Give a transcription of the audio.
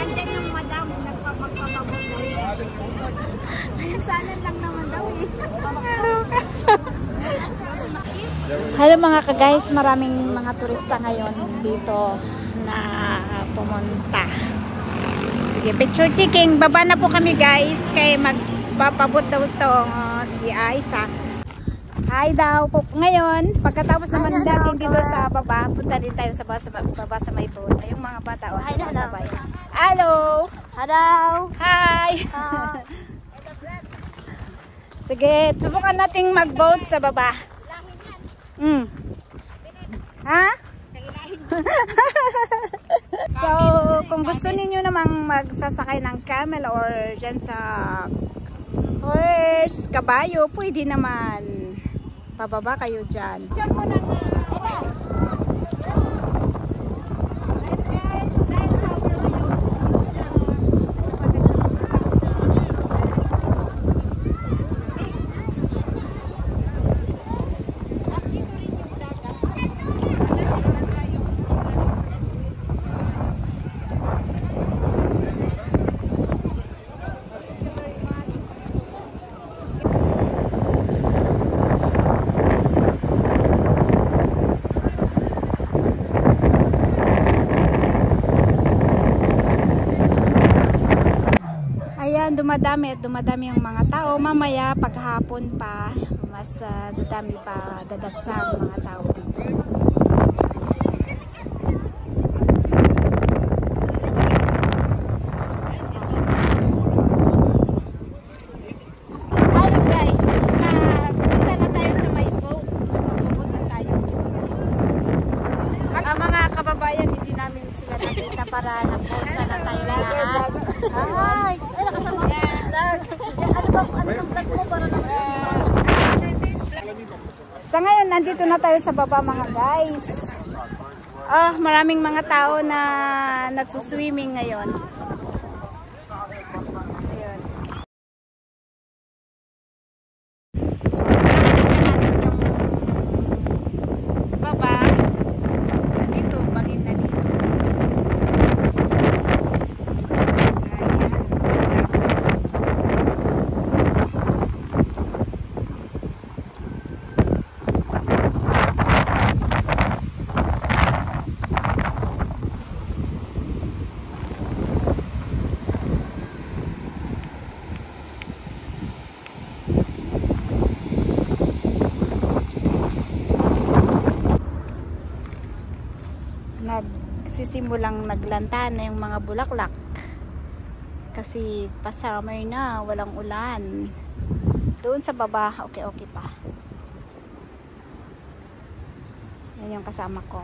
Andyan yung madam, nagpapagpapabot. Sana lang naman daw eh. Hello mga ka-guys, maraming mga turista ngayon dito na pumunta. Sige, picture taking. Baba na po kami guys, kay magpapabot daw itong si Aisa. Hi daw po. Ngayon, pagkatapos naman dating dito sa baba, punta din tayo sa baba sa may boat. Ay, yung mga bata o sabay. Hello! Hello! Hi! Sige, subukan nating mag-boat sa baba. Ha? So, kung gusto ninyo namang magsasakay ng camel or dyan sa horse, kabayo, pwede naman. Pababa kayo dyan. Diyan mo na dumadami yung mga tao. Mamaya paghapon pa mas dadami pa, dadagsa ang mga tao dito. Hello guys, punta na tayo sa may boat. Magbo-boat na tayo. Mga kababayan, hindi namin sila nakita para nag-boat sana tayo lahat. Hi! Sa ngayon, nandito na tayo sa baba mga guys. Maraming mga tao na nagsuswimming ngayon. Ayun. Baba. Dito, bangin na dito. Nagsisimulang naglanta na yung mga bulaklak kasi pa-summer na, walang ulan. Doon sa baba, okay pa. Yan yung kasama ko.